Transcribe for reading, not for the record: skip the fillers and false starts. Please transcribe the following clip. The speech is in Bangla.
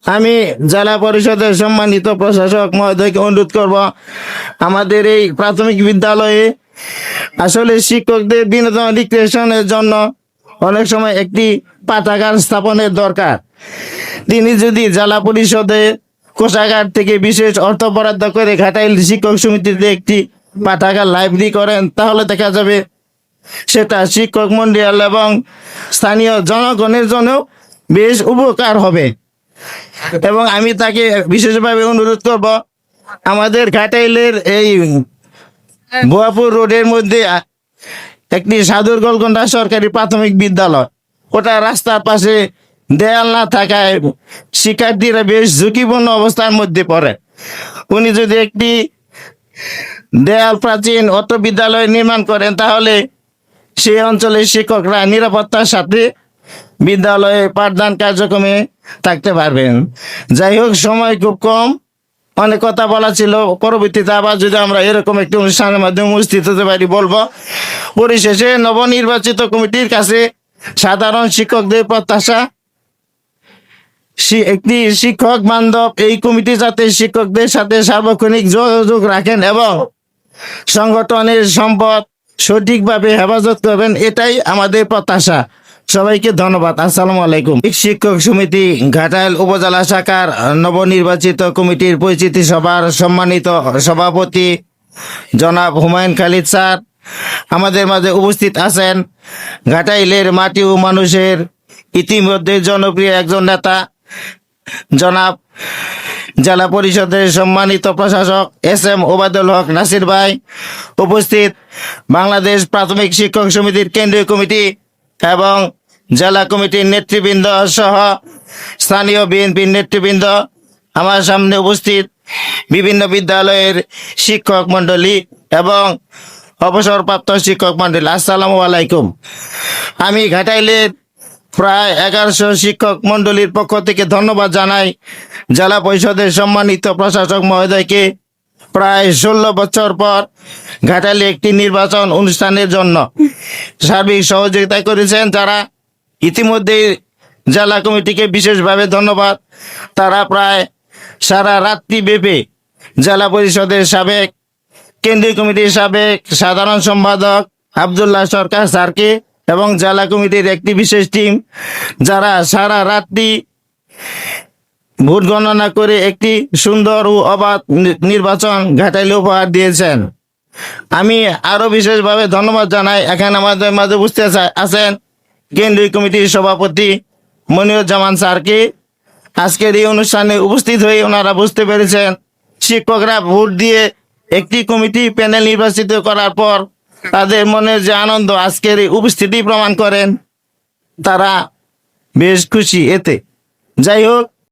আমি জেলা পরিষদের সম্মানিত প্রশাসক মহোদয়কে অনুরোধ করব, আমাদের এই প্রাথমিক বিদ্যালয়ে আসলে শিক্ষকদের বিনোদন রিক্রিয়েশনের জন্য অনেক সময় একটি পাঠাগার স্থাপনের দরকার। তিনি যদি জেলা পরিষদে কোষাগার থেকে বিশেষ অর্থ বরাদ্দ করে ঘাটাইল শিক্ষক সমিতিতে একটি পাঠাগার লাইব্রেরি করেন, তাহলে দেখা যাবে সেটা শিক্ষক মন্ডল এবং স্থানীয় জনগণের জন্য বেশ উপকার হবে। এবং আমি তাকে বিশেষভাবে অনুরোধ করব, আমাদের ঘাটাইলের এই বোয়াপুর রোডের মধ্যে একটি সাদুর গোলকোন্ডা সরকারি প্রাথমিক বিদ্যালয়, ওটা রাস্তার পাশে দেয়াল না থাকায় শিক্ষার্থীরা বেশ ঝুঁকিপূর্ণ অবস্থার মধ্যে পড়ে। উনি যদি একটি দেয়াল প্রাচীন অত বিদ্যালয় নির্মাণ করেন, তাহলে সেই অঞ্চলের শিক্ষকরা নিরাপত্তার সাথে বিদ্যালয়ে পাঠদান কার্যক্রমে থাকতে পারবেন। যাই হোক, সময় খুব কম, অনেক কথা বলা ছিল। পরবর্তীতে আবার যদি আমরা এরকম একটি অনুষ্ঠানের মাধ্যমে উপস্থিত হতে পারি বলবো। পরিশেষে নবনির্বাচিত কমিটির কাছে সাধারণ শিক্ষকদের প্রত্যাশা, একটি শিক্ষক বান্ধব এই কমিটি যাতে শিক্ষকদের সাথে সার্বক্ষণিক যোগাযোগ রাখেন এবং সংগঠনের সম্পদ সঠিকভাবে হেফাজত করবেন, এটাই আমাদের প্রত্যাশা। সবাইকে ধন্যবাদ। আসসালামু আলাইকুম। শিক্ষক সমিতি ঘাটাইল উপজেলা শাখার নবনির্বাচিত কমিটির পরিচিতি সভার সম্মানিত সভাপতি জনাব হুমায়ুন খালিদ স্যার আমাদের মাঝে উপস্থিত আছেন। ঘাটাইলের মাটি ও মানুষের ইতিমধ্যে জনপ্রিয় একজন নেতা জনাব জেলা পরিষদের সম্মানিত প্রশাসক এস.এম. ওবায়দুল হক নাসির ভাই উপস্থিত, বাংলাদেশ প্রাথমিক শিক্ষক সমিতির কেন্দ্রীয় কমিটি এবং জেলা কমিটির নেতৃবৃন্দ সহ স্থানীয় বিএনপির নেতৃবৃন্দ, আমার সামনে উপস্থিত বিভিন্ন বিদ্যালয়ের শিক্ষক মণ্ডলী এবং অবসরপ্রাপ্ত শিক্ষক মণ্ডলী, আসসালামু আলাইকুম। আমি ঘাটাইলের প্রায় 1100 শিক্ষক মণ্ডলীর পক্ষ থেকে ধন্যবাদ জানাই জেলা পরিষদের সম্মানিত প্রশাসক মহোদয়কে প্রায় 16 বছর পর ঘাটাইলে একটি নির্বাচন অনুষ্ঠানের জন্য সার্বিক সহযোগিতা করেছেন। যারা ইতিমধ্যে জেলা কমিটিকে বিশেষভাবে ধন্যবাদ। তারা প্রায় সারা রাত্রি ব্যাপী জেলা পরিষদের সাবেক কেন্দ্রীয় কমিটির সাবেক সাধারণ সম্পাদক আব্দুল্লাহ সরকার স্যারকে এবং জেলা কমিটির একটি বিশেষ টিম, যারা সারা রাত্রি ভোট গণনা করে একটি সুন্দর ও অবাধ নির্বাচন ঘাটাইলে উপহার দিয়েছেন। আমি আরো বিশেষভাবে ধন্যবাদ জানাই এখানে আমাদের মাঝে উপস্থিত আছেন কেন্দ্রীয় কমিটির সভাপতি মনিরুজ্জামান স্যারকে। আজকের এই অনুষ্ঠানে উপস্থিত হয়ে ওনারা বুঝতে পেরেছেন শিক্ষকরা ভোট দিয়ে একটি কমিটি প্যানেল নির্বাচিত করার পর তাদের মনের যে আনন্দ আজকের এই উপস্থিতি প্রমাণ করেন, তারা বেশ খুশি এতে। যাই হোক,